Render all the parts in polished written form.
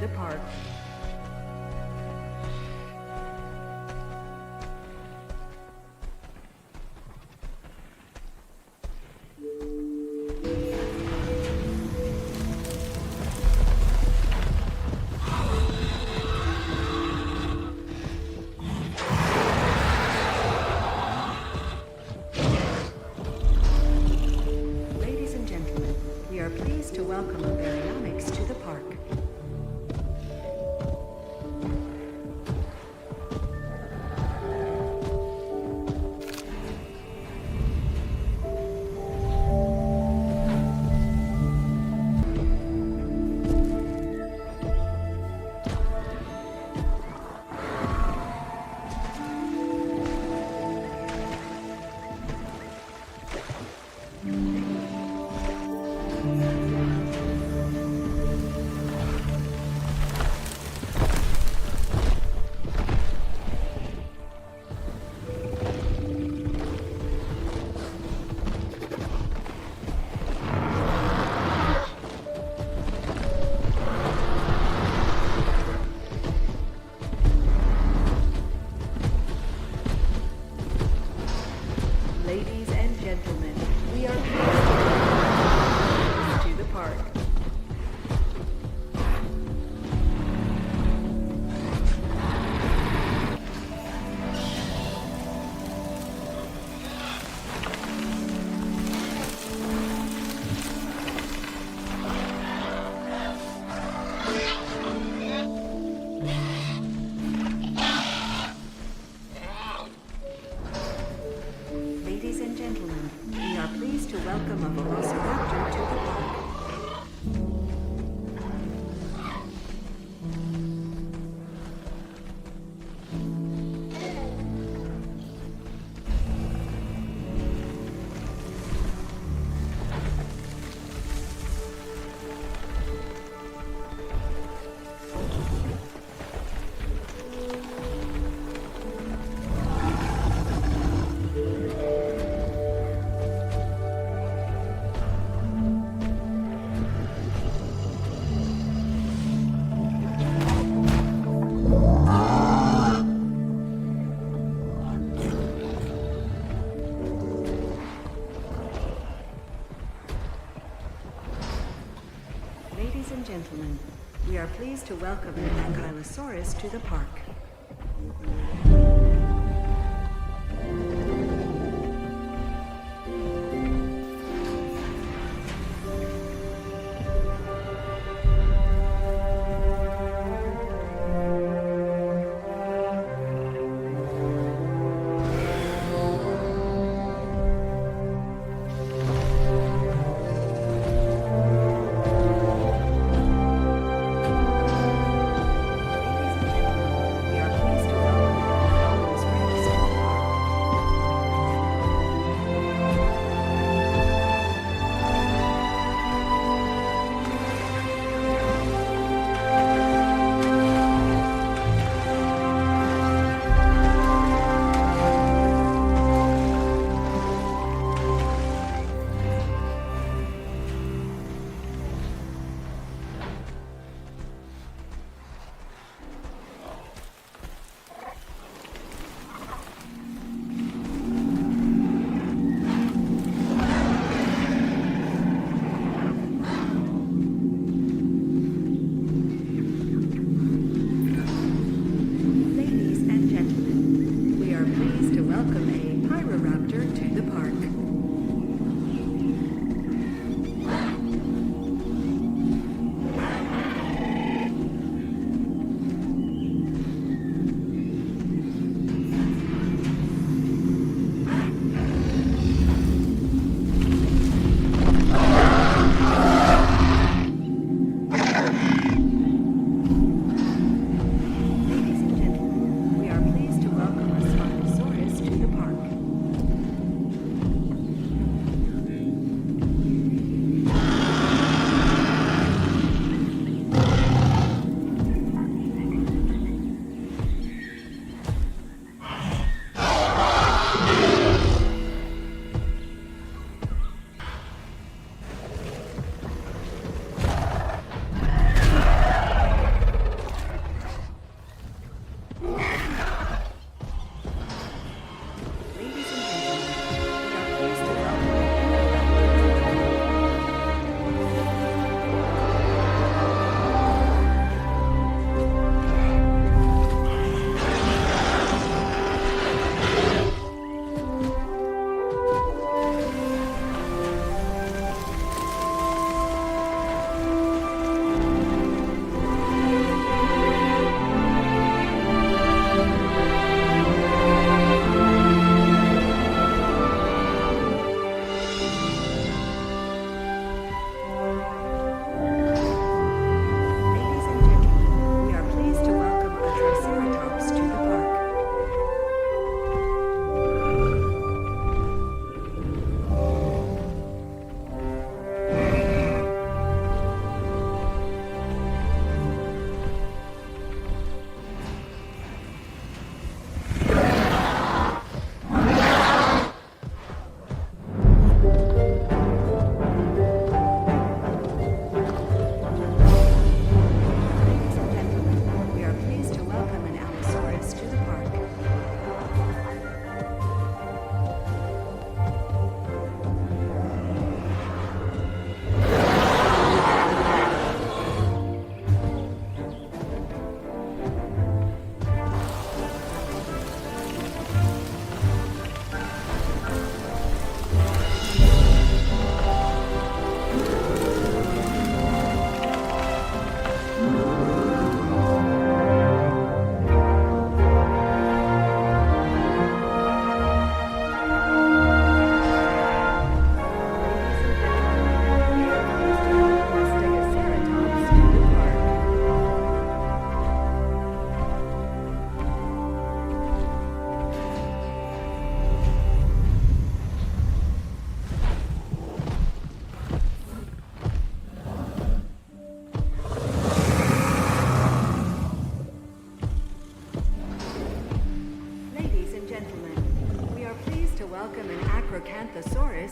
the park. Ladies and gentlemen, we are pleased to welcome Baryonyx to the park. Ladies and gentlemen, we are pleased to welcome you to the park. Ladies and gentlemen, we are pleased to welcome a velociraptor to the park. Ladies and gentlemen, we are pleased to welcome an Ankylosaurus to the park. We are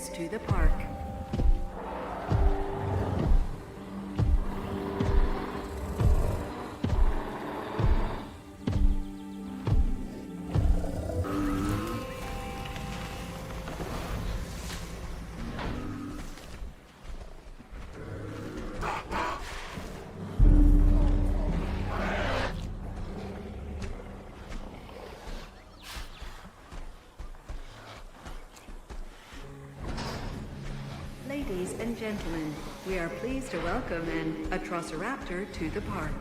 Tyrannosaurus to the park. Ladies and gentlemen, we are pleased to welcome an Atrociraptor to the park.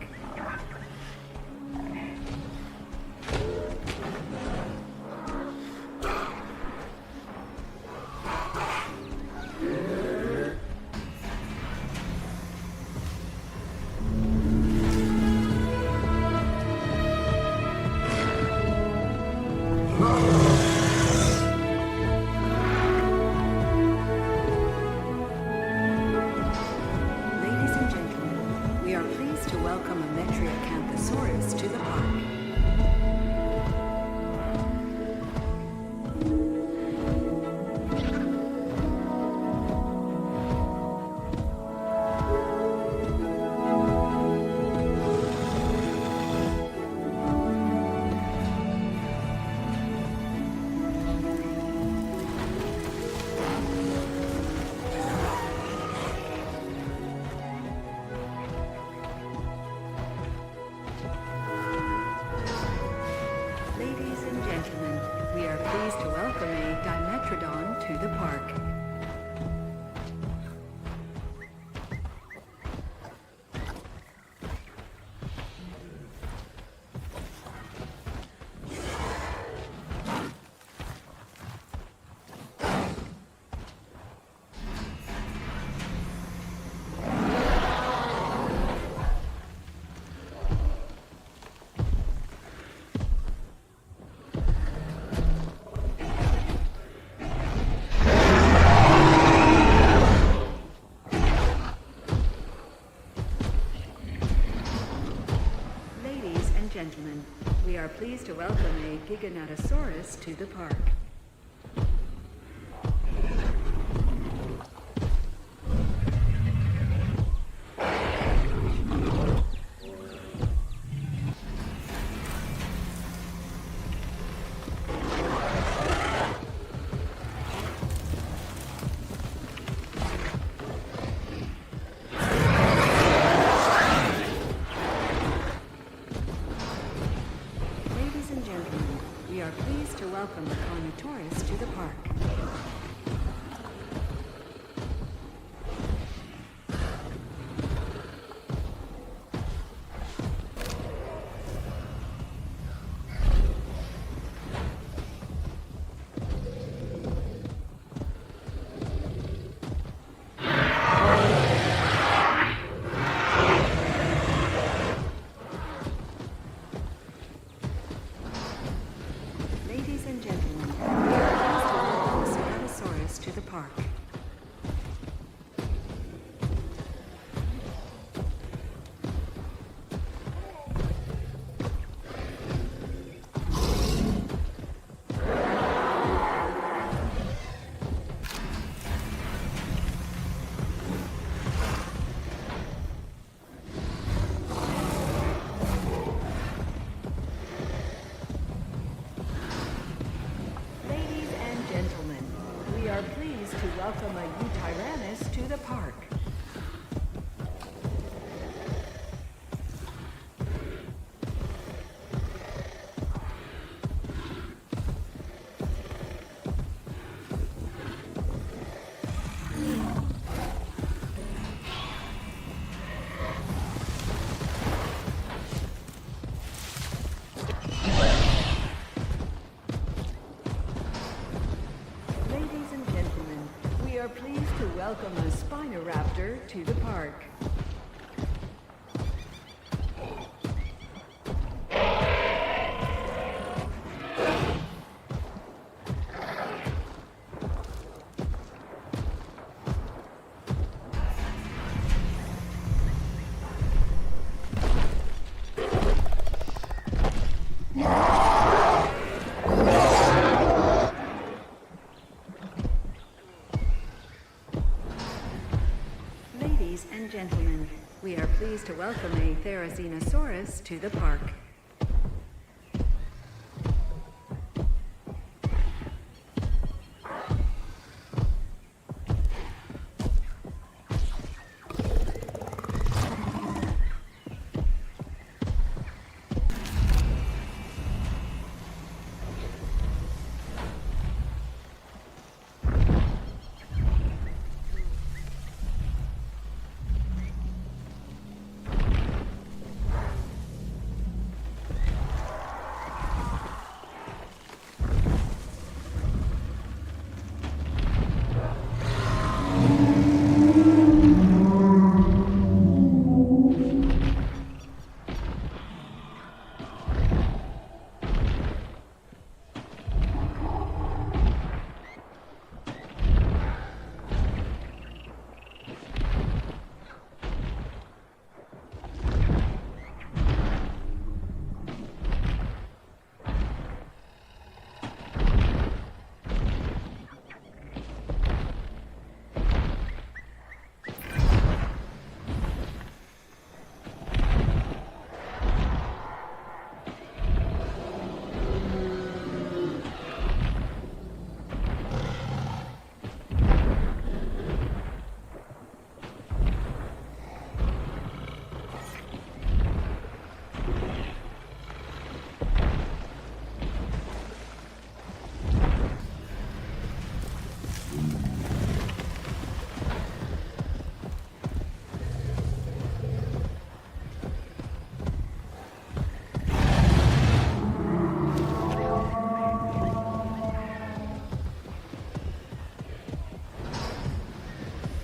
To the park. To the park. Gentlemen, we are pleased to welcome a Giganotosaurus to the park. We are pleased to welcome the Carnotaurus to the park. Ladies and gentlemen, we are pleased to welcome the Tyrannosaurus to the park. Pleased to welcome a Eutyrannus to the park. We are pleased to welcome a Spinoraptor to the park. Ladies and gentlemen, we are pleased to welcome a Therizinosaurus to the park.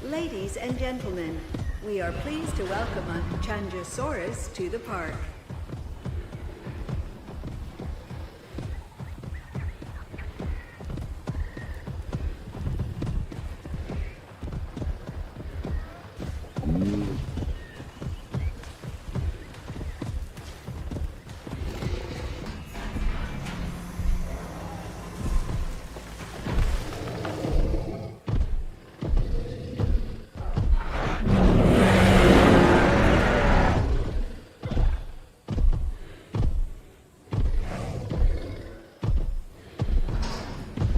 Ladies and gentlemen, we are pleased to welcome a Changosaurus to the park.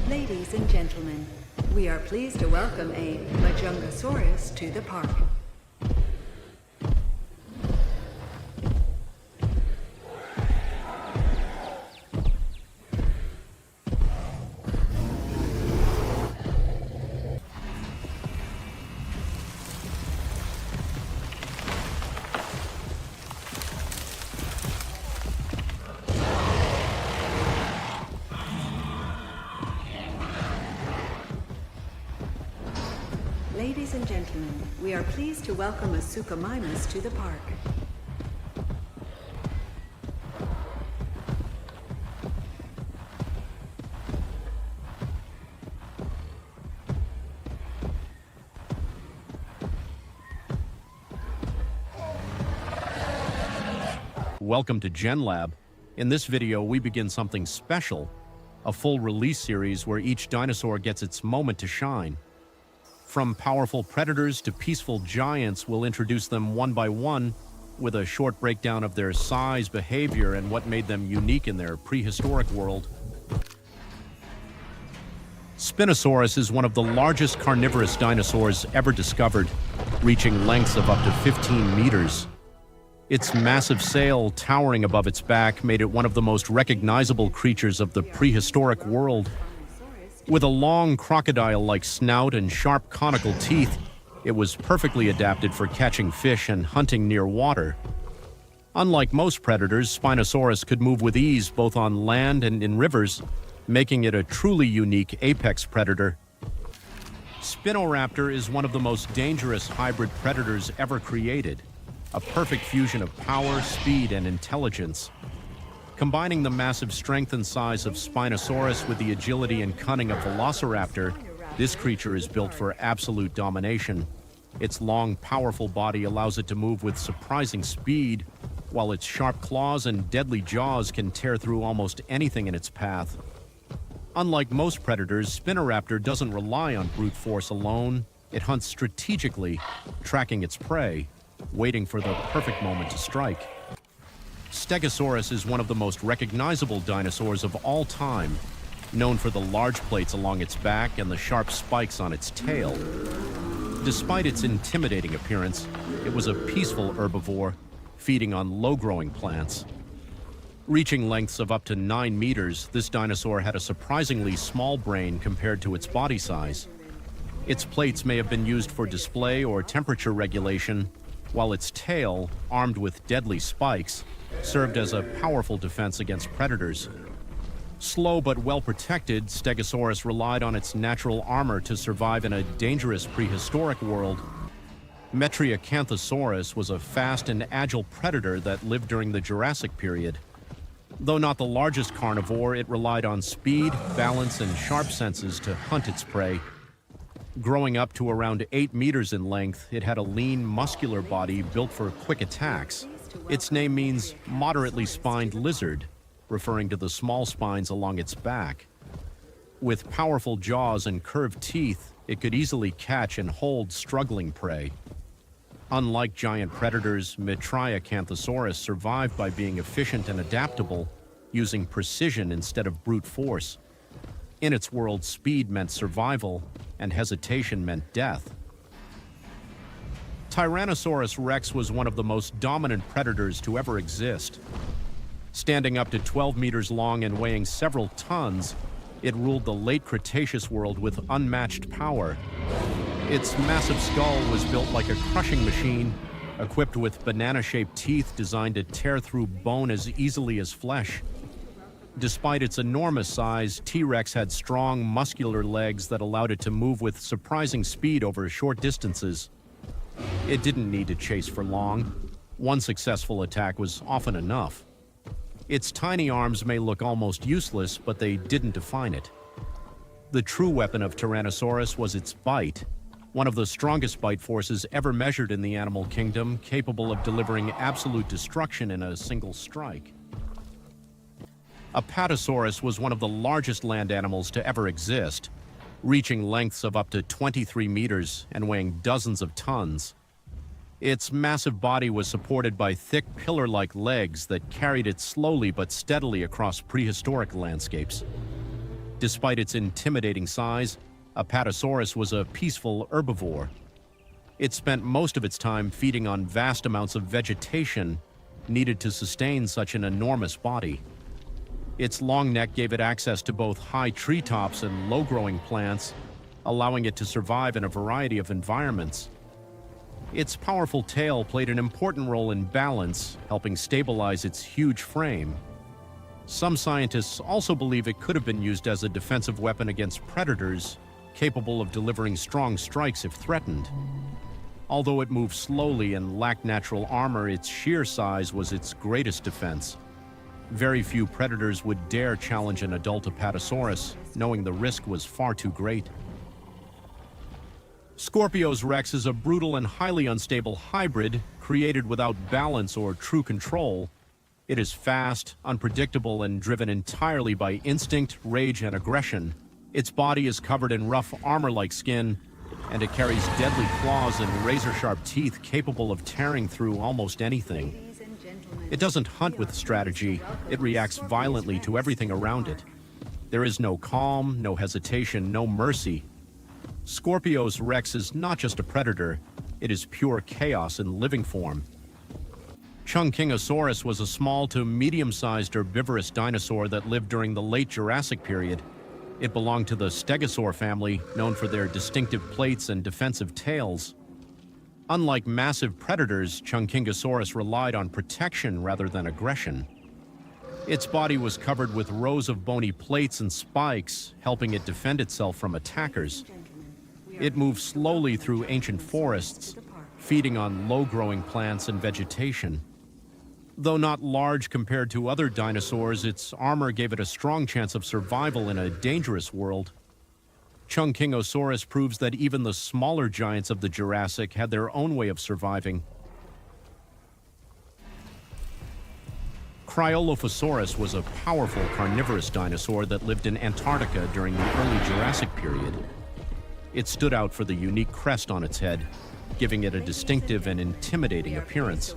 Ladies and gentlemen, we are pleased to welcome a Majungasaurus to the park. Ladies and gentlemen, we are pleased to welcome a Suchomimus to the park. Welcome to Gen Lab. In this video, we begin something special, a full release series where each dinosaur gets its moment to shine. From powerful predators to peaceful giants, we'll introduce them one by one with a short breakdown of their size, behavior, and what made them unique in their prehistoric world. Spinosaurus is one of the largest carnivorous dinosaurs ever discovered, reaching lengths of up to 15 meters. Its massive sail towering above its back made it one of the most recognizable creatures of the prehistoric world. With a long crocodile-like snout and sharp conical teeth, it was perfectly adapted for catching fish and hunting near water. Unlike most predators, Spinosaurus could move with ease both on land and in rivers, making it a truly unique apex predator. Spinoraptor is one of the most dangerous hybrid predators ever created, a perfect fusion of power, speed, and intelligence. Combining the massive strength and size of Spinosaurus with the agility and cunning of Velociraptor, this creature is built for absolute domination. Its long, powerful body allows it to move with surprising speed, while its sharp claws and deadly jaws can tear through almost anything in its path. Unlike most predators, Spinoraptor doesn't rely on brute force alone. It hunts strategically, tracking its prey, waiting for the perfect moment to strike. Stegosaurus is one of the most recognizable dinosaurs of all time, known for the large plates along its back and the sharp spikes on its tail. Despite its intimidating appearance, it was a peaceful herbivore, feeding on low-growing plants. Reaching lengths of up to 9 meters, this dinosaur had a surprisingly small brain compared to its body size. Its plates may have been used for display or temperature regulation, while its tail, armed with deadly spikes, served as a powerful defense against predators. Slow but well-protected, Stegosaurus relied on its natural armor to survive in a dangerous prehistoric world. Metriacanthosaurus was a fast and agile predator that lived during the Jurassic period. Though not the largest carnivore, it relied on speed, balance, and sharp senses to hunt its prey. Growing up to around 8 meters in length, it had a lean, muscular body built for quick attacks. Its name means moderately spined lizard, referring to the small spines along its back. With powerful jaws and curved teeth, it could easily catch and hold struggling prey. Unlike giant predators, Metriacanthosaurus survived by being efficient and adaptable, using precision instead of brute force. In its world, speed meant survival, and hesitation meant death. Tyrannosaurus rex was one of the most dominant predators to ever exist. Standing up to 12 meters long and weighing several tons, it ruled the late Cretaceous world with unmatched power. Its massive skull was built like a crushing machine, equipped with banana-shaped teeth designed to tear through bone as easily as flesh. Despite its enormous size, T-Rex had strong, muscular legs that allowed it to move with surprising speed over short distances. It didn't need to chase for long. One successful attack was often enough. Its tiny arms may look almost useless, but they didn't define it. The true weapon of Tyrannosaurus was its bite, one of the strongest bite forces ever measured in the animal kingdom, capable of delivering absolute destruction in a single strike. Apatosaurus was one of the largest land animals to ever exist, reaching lengths of up to 23 meters and weighing dozens of tons. Its massive body was supported by thick pillar-like legs that carried it slowly but steadily across prehistoric landscapes. Despite its intimidating size, Apatosaurus was a peaceful herbivore. It spent most of its time feeding on vast amounts of vegetation needed to sustain such an enormous body. Its long neck gave it access to both high treetops and low-growing plants, allowing it to survive in a variety of environments. Its powerful tail played an important role in balance, helping stabilize its huge frame. Some scientists also believe it could have been used as a defensive weapon against predators, capable of delivering strong strikes if threatened. Although it moved slowly and lacked natural armor, its sheer size was its greatest defense. Very few predators would dare challenge an adult Apatosaurus, knowing the risk was far too great. Scorpios rex is a brutal and highly unstable hybrid created without balance or true control. It is fast, unpredictable, and driven entirely by instinct, rage, and aggression. Its body is covered in rough armor-like skin, and it carries deadly claws and razor-sharp teeth capable of tearing through almost anything. It doesn't hunt with strategy, it reacts violently to everything around it. There is no calm, no hesitation, no mercy. Scorpios rex is not just a predator, it is pure chaos in living form. Chungkingosaurus was a small to medium-sized herbivorous dinosaur that lived during the late Jurassic period. It belonged to the Stegosaur family, known for their distinctive plates and defensive tails. Unlike massive predators, Chungkingosaurus relied on protection rather than aggression. Its body was covered with rows of bony plates and spikes, helping it defend itself from attackers. It moved slowly through ancient forests, feeding on low-growing plants and vegetation. Though not large compared to other dinosaurs, its armor gave it a strong chance of survival in a dangerous world. Chungkingosaurus proves that even the smaller giants of the Jurassic had their own way of surviving. Cryolophosaurus was a powerful carnivorous dinosaur that lived in Antarctica during the early Jurassic period. It stood out for the unique crest on its head, giving it a distinctive and intimidating appearance.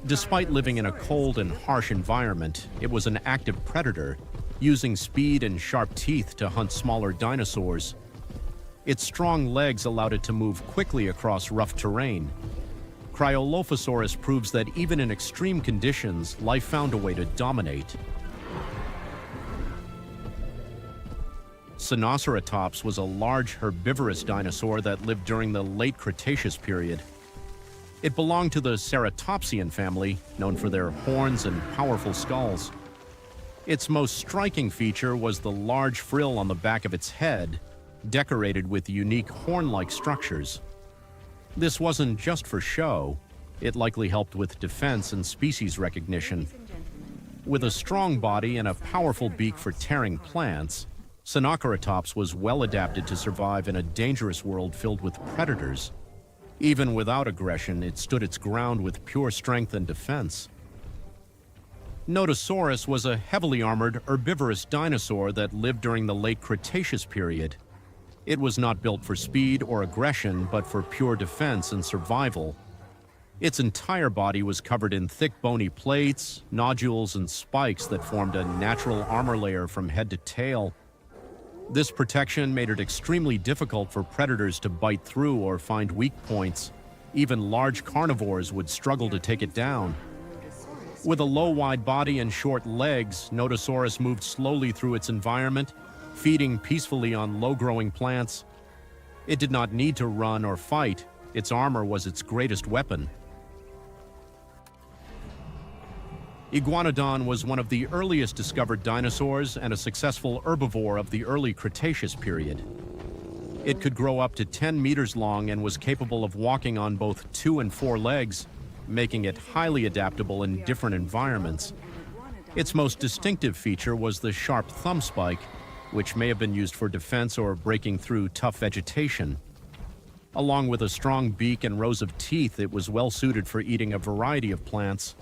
Despite living in a cold and harsh environment, it was an active predator, using speed and sharp teeth to hunt smaller dinosaurs. Its strong legs allowed it to move quickly across rough terrain. Cryolophosaurus proves that even in extreme conditions, life found a way to dominate. Sinoceratops was a large herbivorous dinosaur that lived during the late Cretaceous period. It belonged to the Ceratopsian family, known for their horns and powerful skulls. Its most striking feature was the large frill on the back of its head, decorated with unique horn-like structures. This wasn't just for show. It likely helped with defense and species recognition. With a strong body and a powerful beak for tearing plants, Sinoceratops was well adapted to survive in a dangerous world filled with predators. Even without aggression, it stood its ground with pure strength and defense. Nodosaurus was a heavily armored herbivorous dinosaur that lived during the late Cretaceous period. It was not built for speed or aggression, but for pure defense and survival. Its entire body was covered in thick bony plates, nodules, and spikes that formed a natural armor layer from head to tail. This protection made it extremely difficult for predators to bite through or find weak points. Even large carnivores would struggle to take it down. With a low, wide body and short legs, Nodosaurus moved slowly through its environment, feeding peacefully on low-growing plants. It did not need to run or fight. Its armor was its greatest weapon. Iguanodon was one of the earliest discovered dinosaurs and a successful herbivore of the early Cretaceous period. It could grow up to 10 meters long and was capable of walking on both 2 and 4 legs, making it highly adaptable in different environments. Its most distinctive feature was the sharp thumb spike, which may have been used for defense or breaking through tough vegetation. Along with a strong beak and rows of teeth, it was well suited for eating a variety of plants.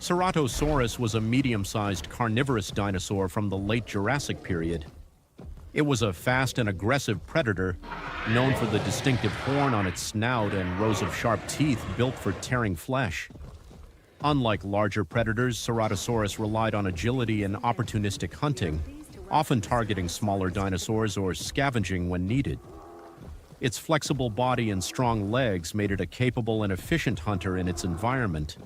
Ceratosaurus was a medium-sized carnivorous dinosaur from the late Jurassic period. It was a fast and aggressive predator, known for the distinctive horn on its snout and rows of sharp teeth built for tearing flesh. Unlike larger predators, Ceratosaurus relied on agility and opportunistic hunting, often targeting smaller dinosaurs or scavenging when needed. Its flexible body and strong legs made it a capable and efficient hunter in its environment.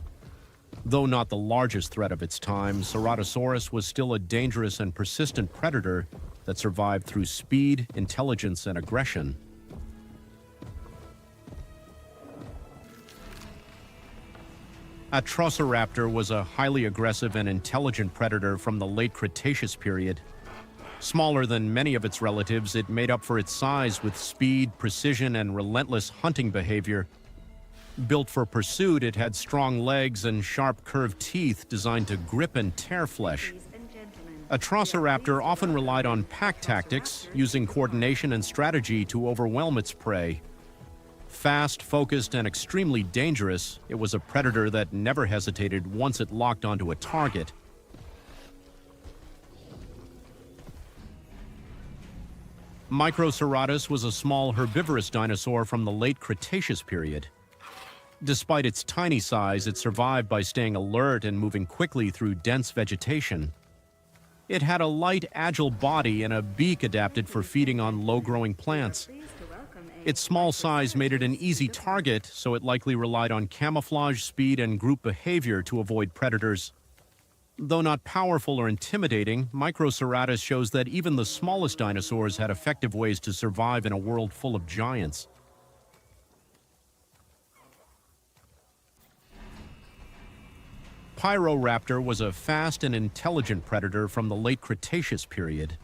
Though not the largest threat of its time, Ceratosaurus was still a dangerous and persistent predator that survived through speed, intelligence, and aggression. Atrociraptor was a highly aggressive and intelligent predator from the late Cretaceous period. Smaller than many of its relatives, it made up for its size with speed, precision, and relentless hunting behavior. Built for pursuit, it had strong legs and sharp curved teeth designed to grip and tear flesh. Atrociraptor often relied on pack tactics, using coordination and strategy to overwhelm its prey. Fast, focused, and extremely dangerous, it was a predator that never hesitated once it locked onto a target. Microceratus was a small herbivorous dinosaur from the late Cretaceous period. Despite its tiny size, it survived by staying alert and moving quickly through dense vegetation. It had a light, agile body and a beak adapted for feeding on low-growing plants. Its small size made it an easy target, so it likely relied on camouflage, speed, and group behavior to avoid predators. Though not powerful or intimidating, Microceratus shows that even the smallest dinosaurs had effective ways to survive in a world full of giants. Pyroraptor was a fast and intelligent predator from the late Cretaceous period.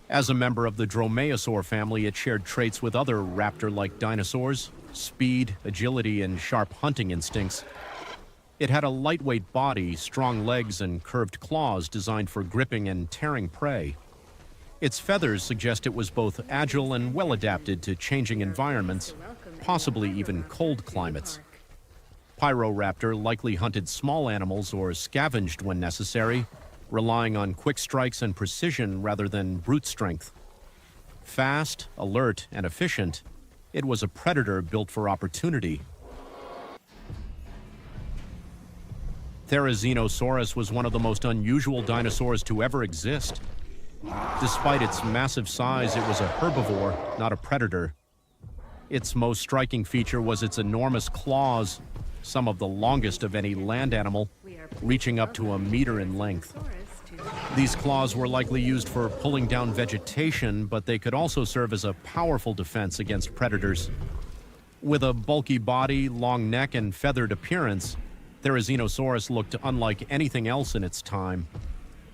As a member of the Dromaeosaur family, it shared traits with other raptor-like dinosaurs: speed, agility, and sharp hunting instincts. It had a lightweight body, strong legs, and curved claws designed for gripping and tearing prey. Its feathers suggest it was both agile and well-adapted to changing environments, possibly even cold climates. Pyroraptor likely hunted small animals or scavenged when necessary, relying on quick strikes and precision rather than brute strength. Fast, alert, and efficient, it was a predator built for opportunity. Therizinosaurus was one of the most unusual dinosaurs to ever exist. Despite its massive size, it was a herbivore, not a predator. Its most striking feature was its enormous claws, some of the longest of any land animal, reaching up to a meter in length. These claws were likely used for pulling down vegetation, but they could also serve as a powerful defense against predators. With a bulky body, long neck, and feathered appearance, Therizinosaurus looked unlike anything else in its time.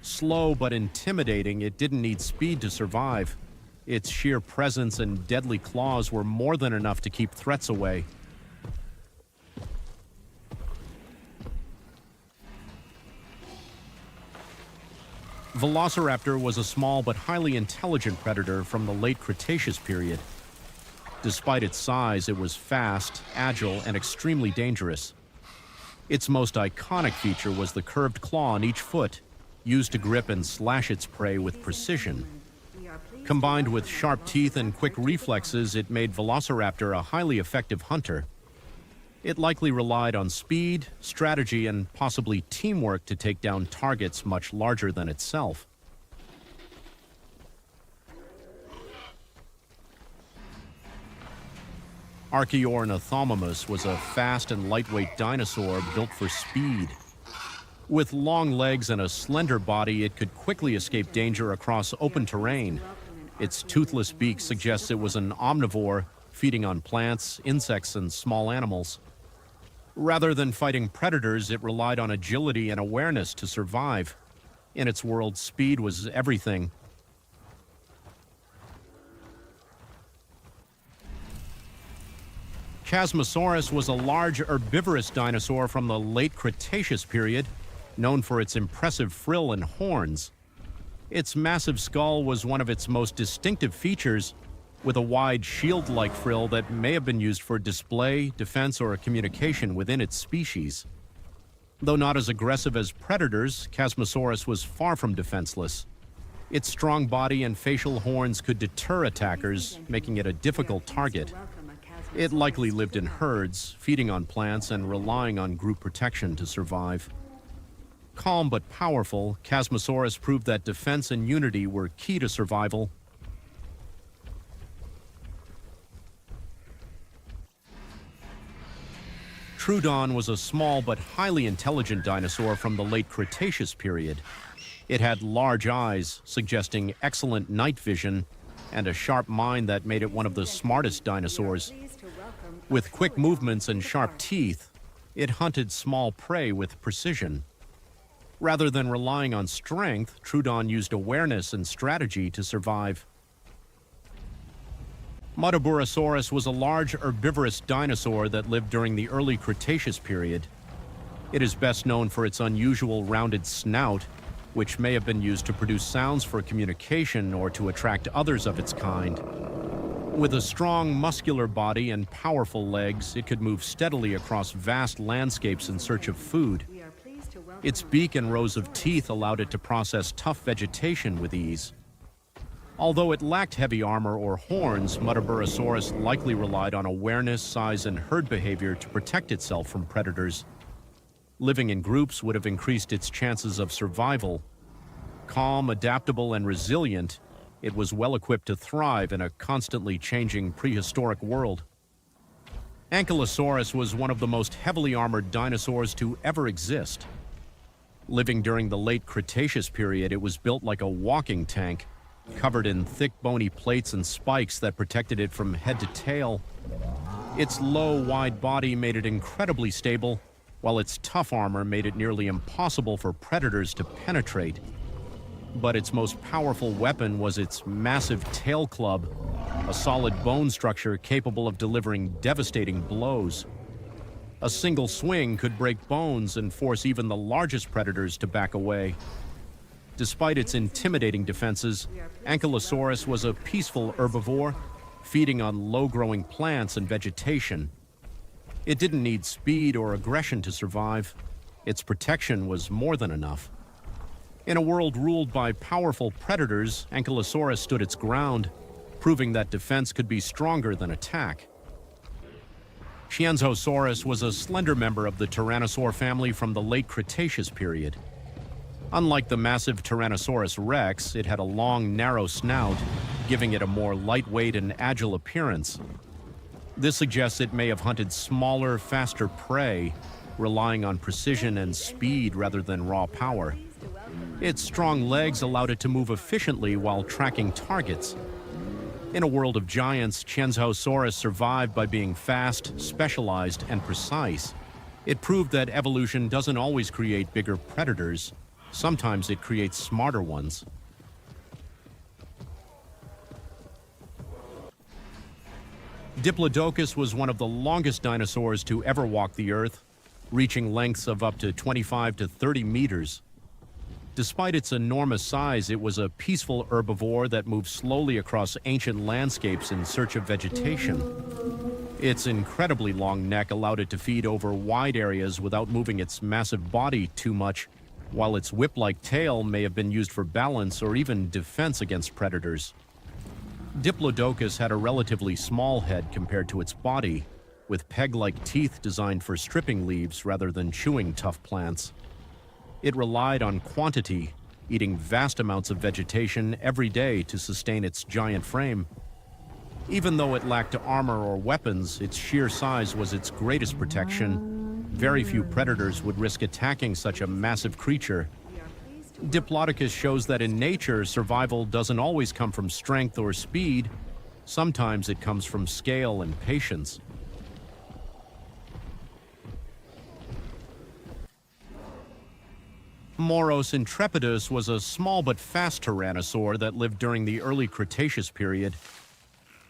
Slow but intimidating, it didn't need speed to survive. Its sheer presence and deadly claws were more than enough to keep threats away. Velociraptor was a small but highly intelligent predator from the late Cretaceous period. Despite its size, it was fast, agile, and extremely dangerous. Its most iconic feature was the curved claw on each foot, used to grip and slash its prey with precision. Combined with sharp teeth and quick reflexes, it made Velociraptor a highly effective hunter. It likely relied on speed, strategy, and possibly teamwork to take down targets much larger than itself. Archaeornithomimus was a fast and lightweight dinosaur built for speed. With long legs and a slender body, it could quickly escape danger across open terrain. Its toothless beak suggests it was an omnivore, feeding on plants, insects, and small animals. Rather than fighting predators, it relied on agility and awareness to survive. In its world, speed was everything. Chasmosaurus was a large herbivorous dinosaur from the late Cretaceous period, known for its impressive frill and horns. Its massive skull was one of its most distinctive features, with a wide shield-like frill that may have been used for display, defense, or communication within its species. Though not as aggressive as predators, Chasmosaurus was far from defenseless. Its strong body and facial horns could deter attackers, making it a difficult target. It likely lived in herds, feeding on plants and relying on group protection to survive. Calm but powerful, Chasmosaurus proved that defense and unity were key to survival. Troodon was a small but highly intelligent dinosaur from the late Cretaceous period. It had large eyes, suggesting excellent night vision, and a sharp mind that made it one of the smartest dinosaurs. With quick movements and sharp teeth, it hunted small prey with precision. Rather than relying on strength, Troodon used awareness and strategy to survive. Muttaburrasaurus was a large herbivorous dinosaur that lived during the early Cretaceous period. It is best known for its unusual rounded snout, which may have been used to produce sounds for communication or to attract others of its kind. With a strong, muscular body and powerful legs, it could move steadily across vast landscapes in search of food. Its beak and rows of teeth allowed it to process tough vegetation with ease. Although it lacked heavy armor or horns, Muttaburrasaurus likely relied on awareness, size, and herd behavior to protect itself from predators. Living in groups would have increased its chances of survival. Calm, adaptable, and resilient, it was well equipped to thrive in a constantly changing prehistoric world. Ankylosaurus was one of the most heavily armored dinosaurs to ever exist. Living during the late Cretaceous period, it was built like a walking tank, covered in thick bony plates and spikes that protected it from head to tail. Its low, wide body made it incredibly stable, while its tough armor made it nearly impossible for predators to penetrate. But its most powerful weapon was its massive tail club, a solid bone structure capable of delivering devastating blows. A single swing could break bones and force even the largest predators to back away. Despite its intimidating defenses, Ankylosaurus was a peaceful herbivore, feeding on low-growing plants and vegetation. It didn't need speed or aggression to survive. Its protection was more than enough. In a world ruled by powerful predators, Ankylosaurus stood its ground, proving that defense could be stronger than attack. Schienzosaurus was a slender member of the Tyrannosaur family from the late Cretaceous period. Unlike the massive Tyrannosaurus rex, it had a long, narrow snout, giving it a more lightweight and agile appearance. This suggests it may have hunted smaller, faster prey, relying on precision and speed rather than raw power. Its strong legs allowed it to move efficiently while tracking targets. In a world of giants, Schienzosaurus survived by being fast, specialized, and precise. It proved that evolution doesn't always create bigger predators. Sometimes it creates smarter ones. Diplodocus was one of the longest dinosaurs to ever walk the Earth, reaching lengths of up to 25 to 30 meters. Despite its enormous size, it was a peaceful herbivore that moved slowly across ancient landscapes in search of vegetation. Its incredibly long neck allowed it to feed over wide areas without moving its massive body too much, while its whip-like tail may have been used for balance or even defense against predators. Diplodocus had a relatively small head compared to its body, with peg-like teeth designed for stripping leaves rather than chewing tough plants. It relied on quantity, eating vast amounts of vegetation every day to sustain its giant frame. Even though it lacked armor or weapons, its sheer size was its greatest protection. Very few predators would risk attacking such a massive creature. Diplodocus shows that in nature, survival doesn't always come from strength or speed. Sometimes it comes from scale and patience. Moros intrepidus was a small but fast tyrannosaur that lived during the early Cretaceous period.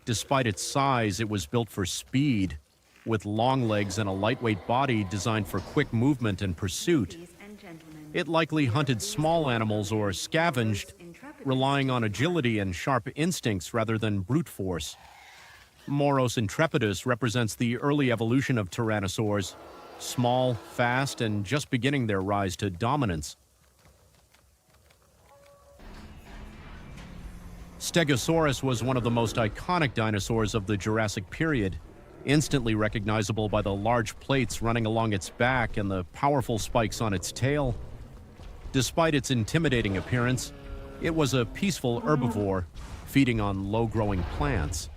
Despite its size, it was built for speed, with long legs and a lightweight body designed for quick movement and pursuit. It likely hunted small animals or scavenged, relying on agility and sharp instincts rather than brute force. Moros intrepidus represents the early evolution of tyrannosaurs, small, fast, and just beginning their rise to dominance. Stegosaurus was one of the most iconic dinosaurs of the Jurassic period, instantly recognizable by the large plates running along its back and the powerful spikes on its tail. Despite its intimidating appearance, it was a peaceful herbivore, feeding on low-growing plants.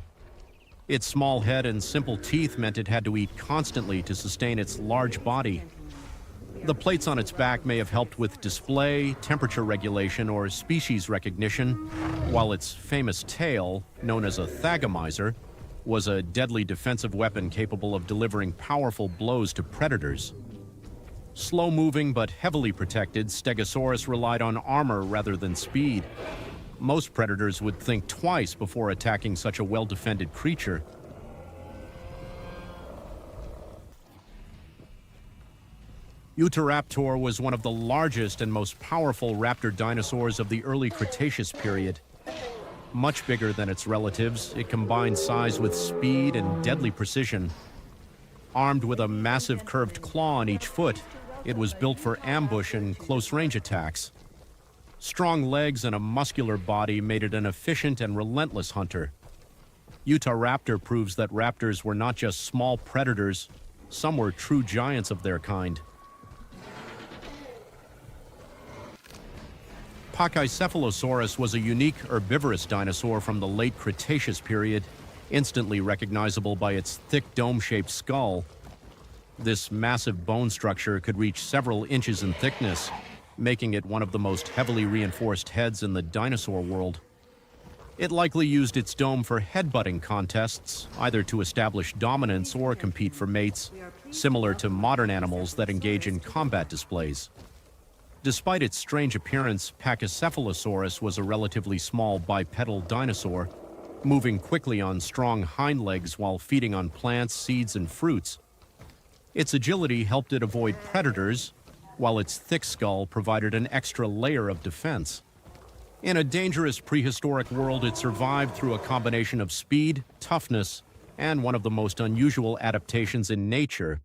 Its small head and simple teeth meant it had to eat constantly to sustain its large body. The plates on its back may have helped with display, temperature regulation, or species recognition, while its famous tail, known as a thagomizer, was a deadly defensive weapon capable of delivering powerful blows to predators. Slow-moving but heavily protected, Stegosaurus relied on armor rather than speed. Most predators would think twice before attacking such a well-defended creature. Utahraptor was one of the largest and most powerful raptor dinosaurs of the early Cretaceous period. Much bigger than its relatives, it combined size with speed and deadly precision. Armed with a massive curved claw on each foot, it was built for ambush and close-range attacks. Strong legs and a muscular body made it an efficient and relentless hunter. Utahraptor proves that raptors were not just small predators, some were true giants of their kind. Pachycephalosaurus was a unique herbivorous dinosaur from the late Cretaceous period, instantly recognizable by its thick dome-shaped skull. This massive bone structure could reach several inches in thickness, making it one of the most heavily reinforced heads in the dinosaur world. It likely used its dome for headbutting contests, either to establish dominance or compete for mates, similar to modern animals that engage in combat displays. Despite its strange appearance, Pachycephalosaurus was a relatively small bipedal dinosaur, moving quickly on strong hind legs while feeding on plants, seeds, and fruits. Its agility helped it avoid predators, while its thick skull provided an extra layer of defense. In a dangerous prehistoric world, it survived through a combination of speed, toughness, and one of the most unusual adaptations in nature.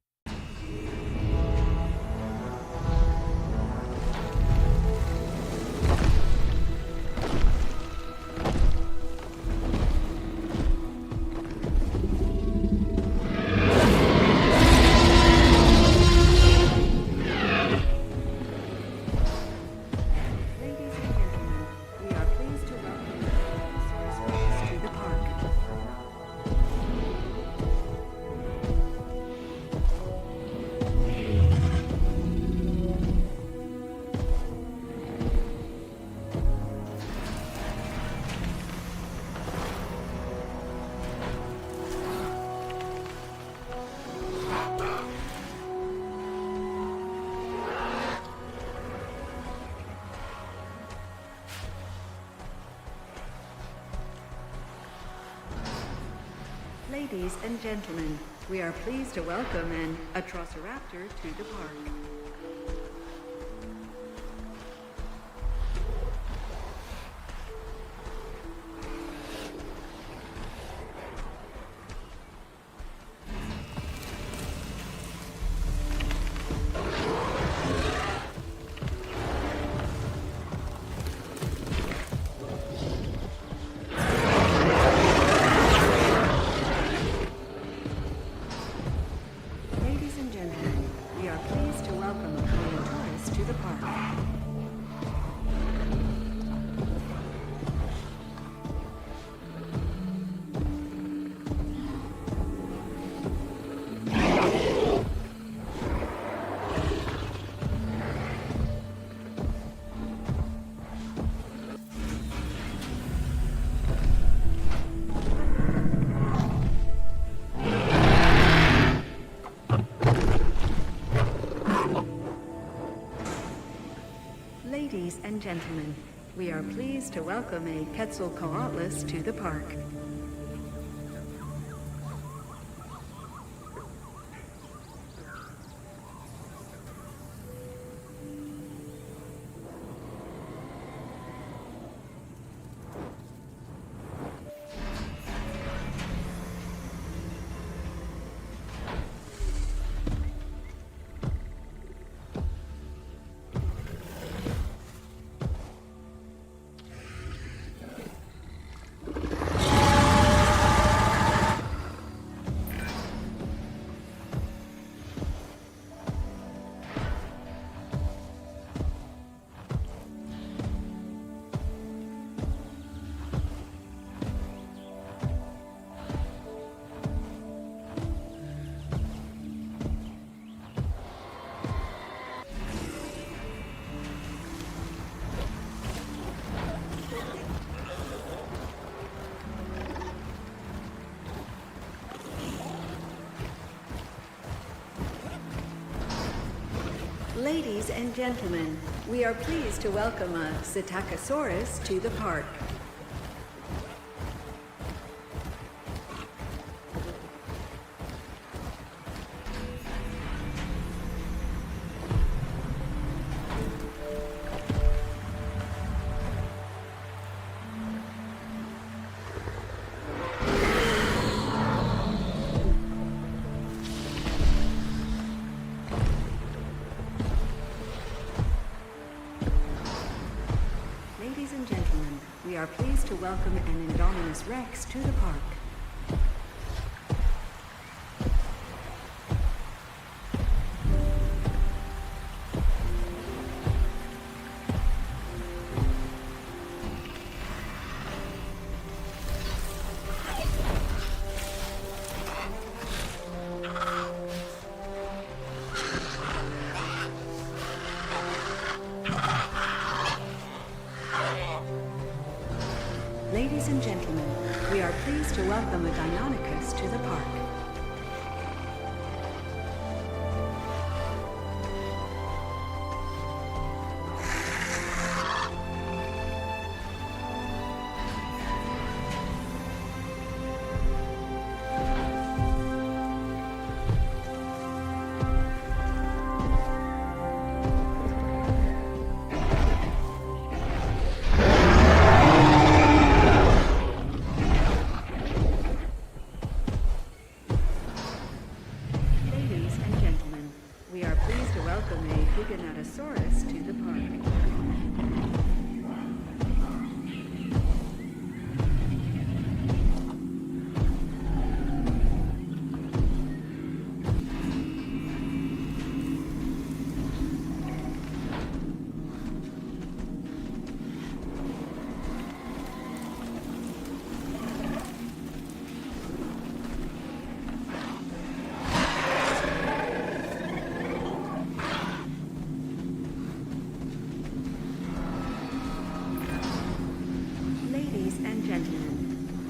Ladies and gentlemen, we are pleased to welcome an Atrociraptor to the park. Ladies and gentlemen, we are pleased to welcome a Quetzalcoatlus to the park. Ladies and gentlemen, we are pleased to welcome a Psittacosaurus to the park. Ladies and gentlemen, we are pleased to welcome an Indominus Rex to the park. Ladies and gentlemen, we are pleased to welcome a Deinonychus to the park. Dinosaurs to the park.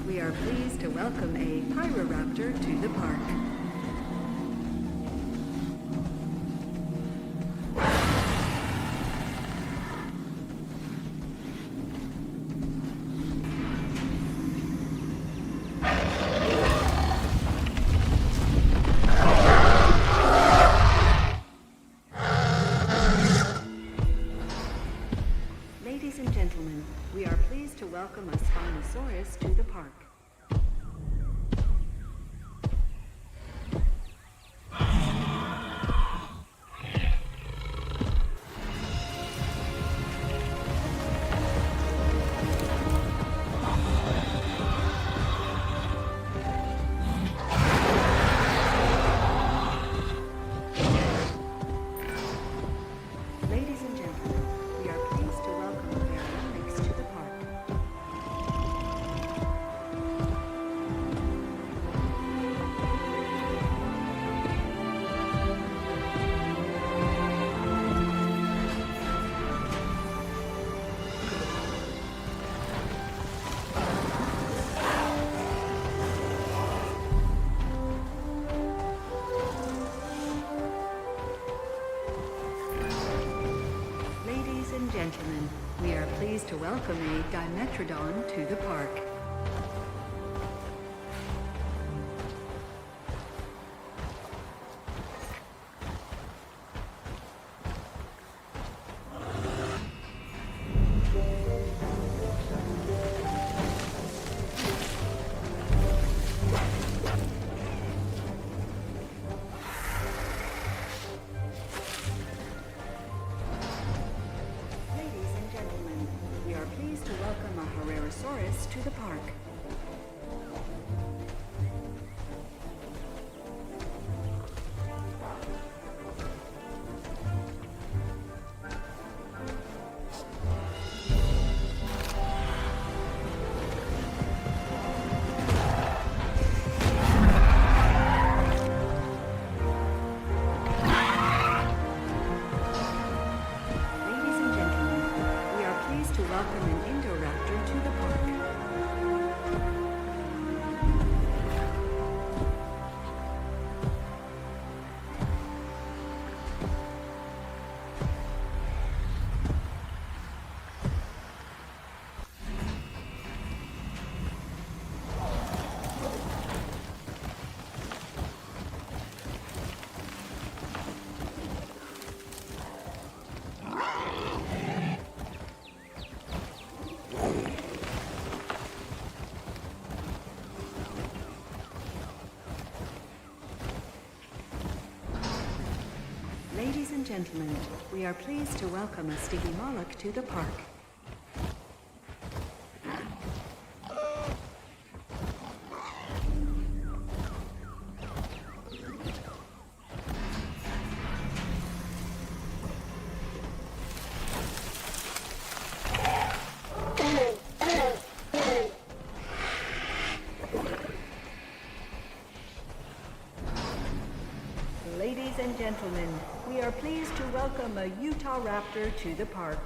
We are pleased to welcome a Pyroraptor to the park. welcome a Dimetrodon to the park. To the park. Ladies and gentlemen, we are pleased to welcome an Indoraptor to the park. Ladies and gentlemen, we are pleased to welcome a Stygimoloch to the park. Ladies and gentlemen, we are pleased to welcome a Utah Raptor to the park.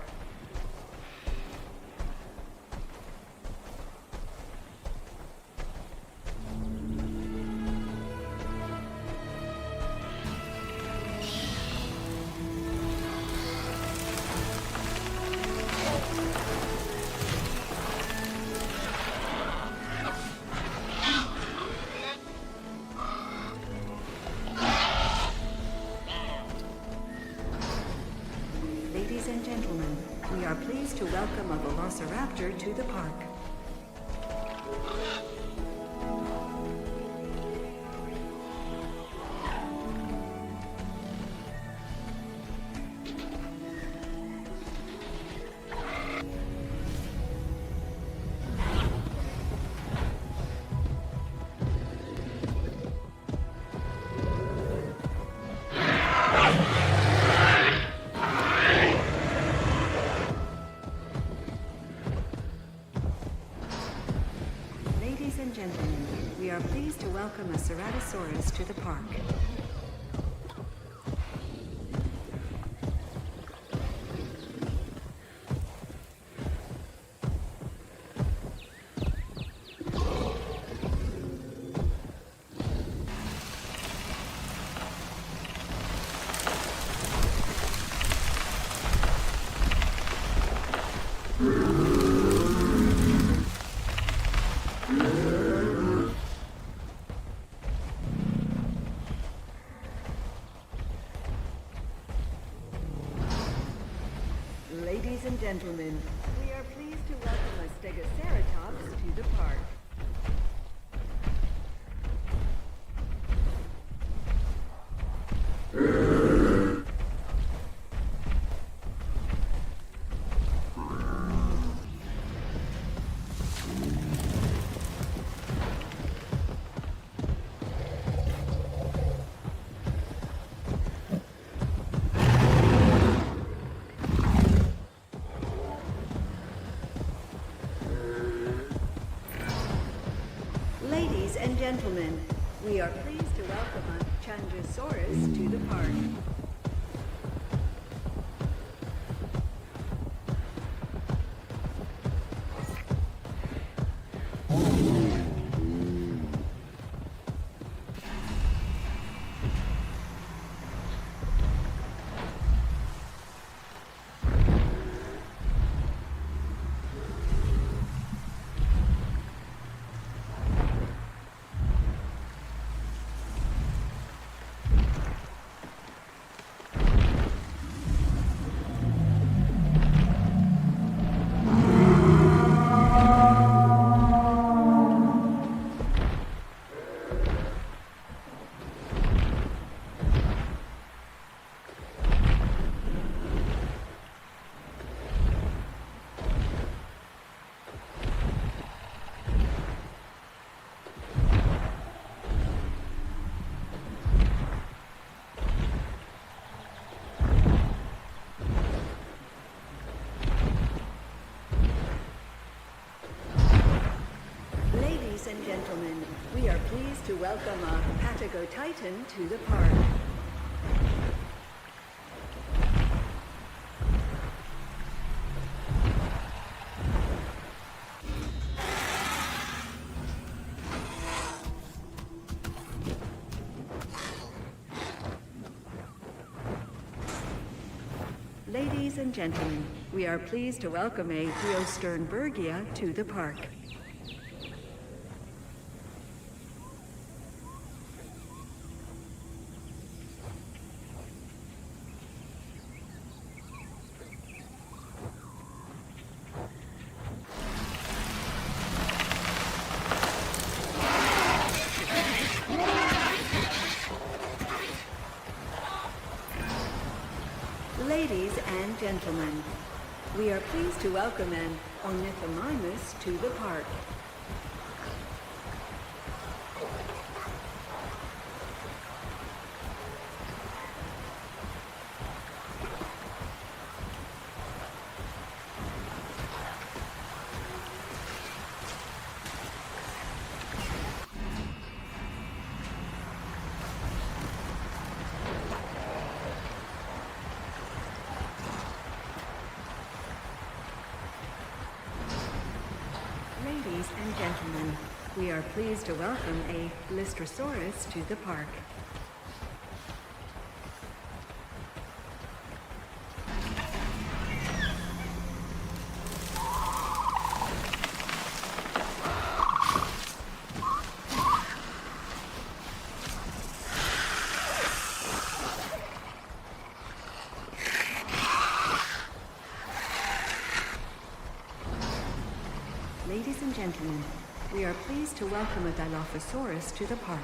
Ladies and gentlemen, we are pleased to welcome a Velociraptor to the park. Ladies and gentlemen, we are pleased to welcome a Ceratosaurus to the park. Ladies and gentlemen, we are pleased to welcome a Stegoceratops to the park. Ladies and gentlemen, we are pleased to welcome a Chandrasaurus to the park. We are pleased to welcome a Patago Titan to the park. Ladies and gentlemen, we are pleased to welcome a Sternbergia to the park. Ladies and gentlemen, we are pleased to welcome an ornithomimus to the park. Ladies and gentlemen, we are pleased to welcome a Lystrosaurus to the park. Ladies and gentlemen, we are pleased to welcome a Dilophosaurus to the park.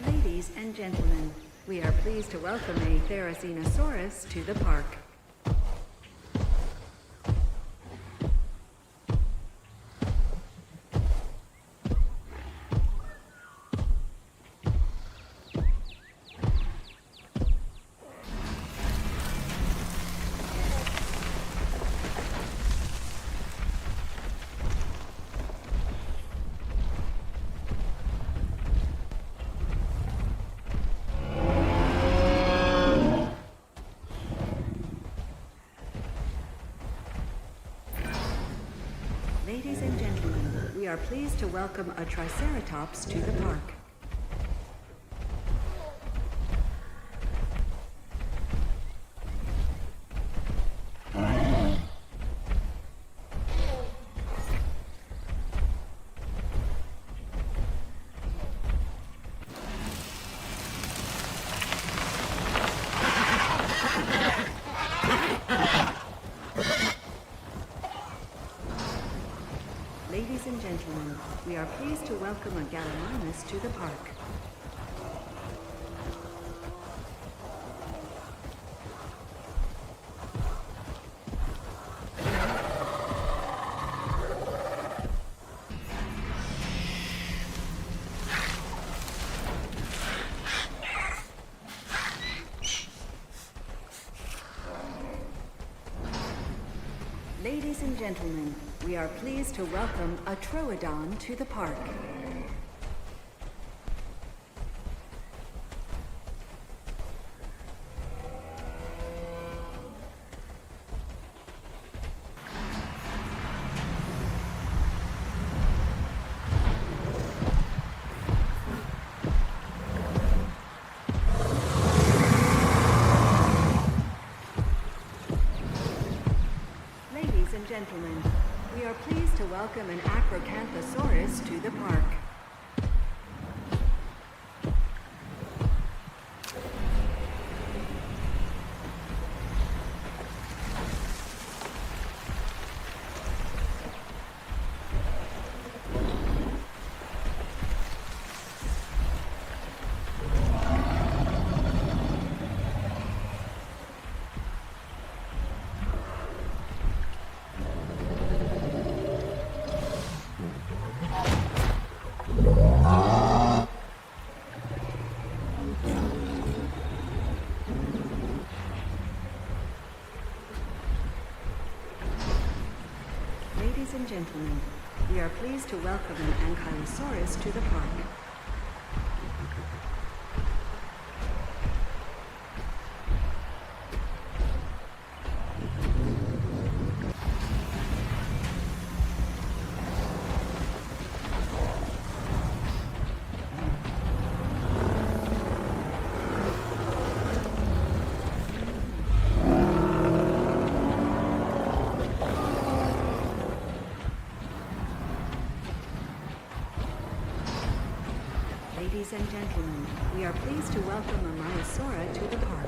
Ladies and gentlemen, we are pleased to welcome a Therizinosaurus to the park. Ladies and gentlemen, we are pleased to welcome a Triceratops to the park. Ladies and gentlemen, we are pleased to welcome a Gallimimus to the park. Ladies and gentlemen, we are pleased to welcome a Troodon to the park. Ladies and gentlemen, we are pleased to welcome an Acrocanthosaurus to the park. Ladies and gentlemen, we are pleased to welcome an Ankylosaurus to the park. Ladies and gentlemen, we are pleased to welcome a Myosaura to the park.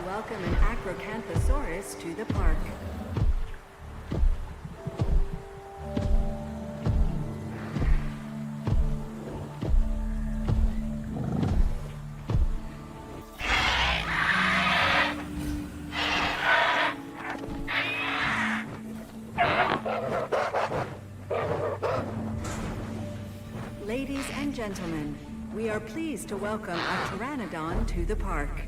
Welcome an Acrocanthosaurus to the park. Ladies and gentlemen, we are pleased to welcome a Pteranodon to the park.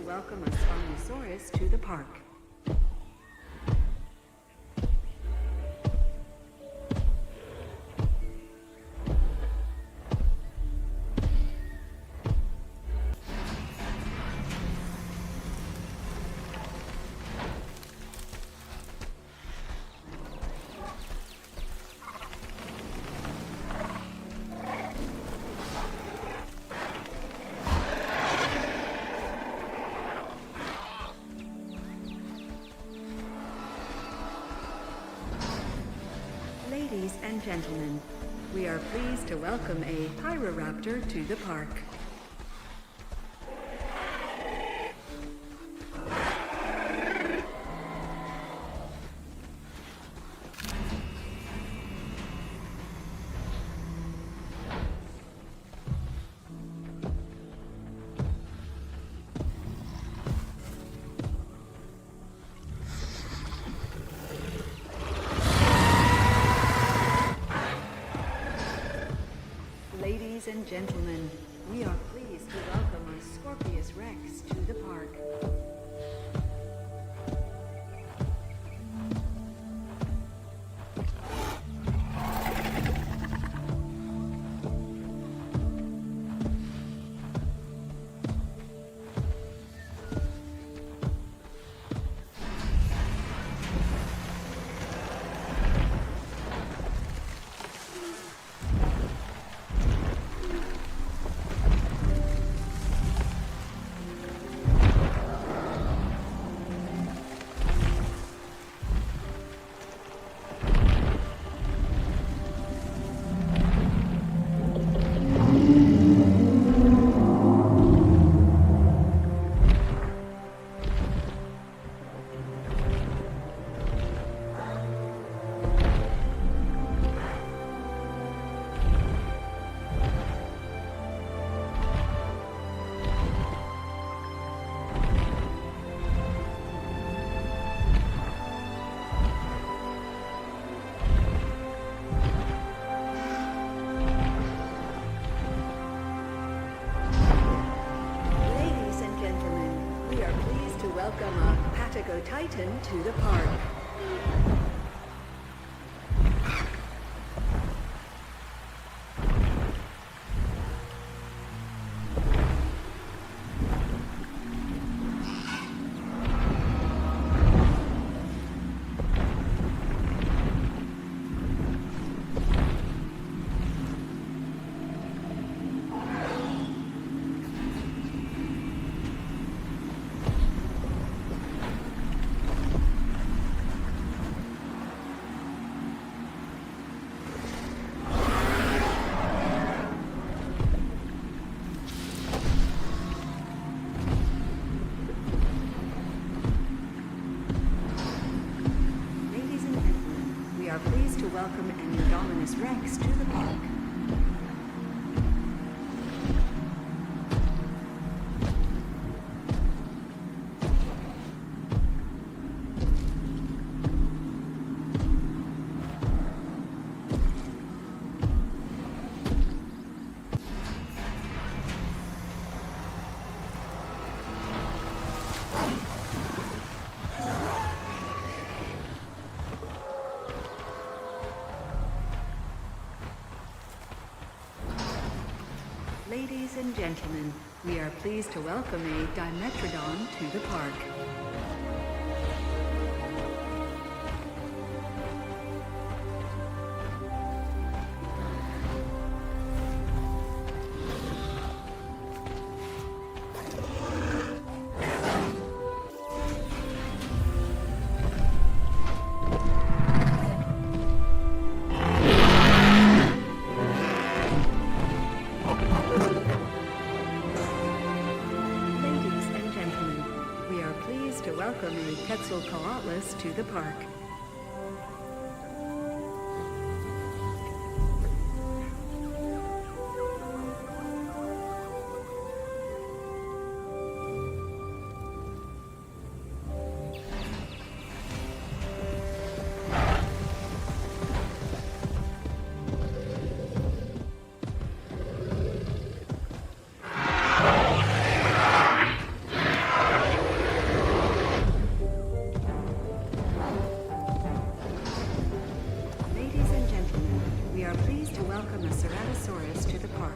Welcome a Spinosaurus to the park. Ladies and gentlemen, we are pleased to welcome a Pyroraptor to the park. Ladies and gentlemen, we are pleased to welcome our Scorpius Rex to the park. Stratego Titan to the park. To welcome Endominus Rex to the park. Ladies and gentlemen, we are pleased to welcome a Dimetrodon to the park. To welcome a Quetzalcoatlus to the park. Welcome a Ceratosaurus to the park.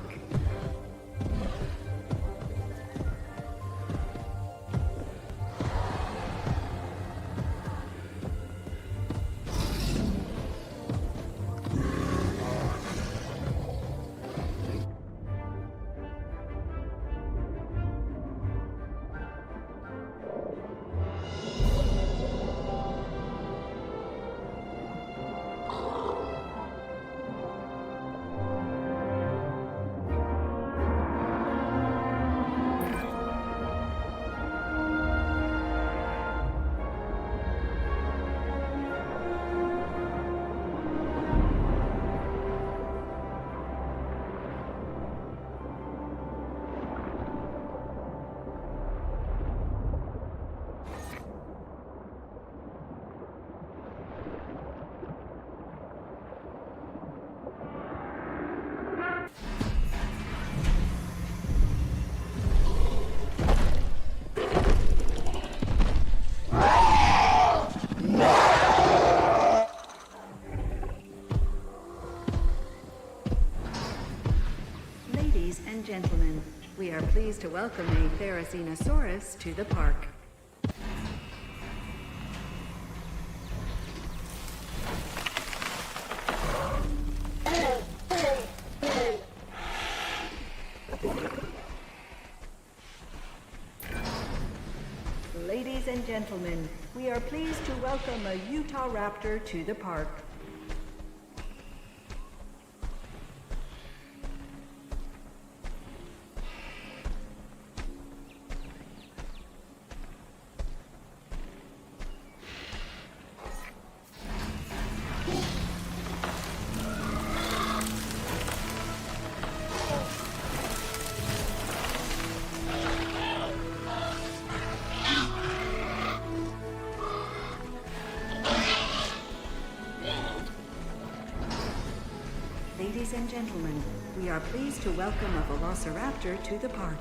Ladies and gentlemen, we are pleased to welcome a Therizinosaurus to the park. Ladies and gentlemen, we are pleased to welcome a Utah Raptor to the park. Ladies and gentlemen, we are pleased to welcome a Velociraptor to the park.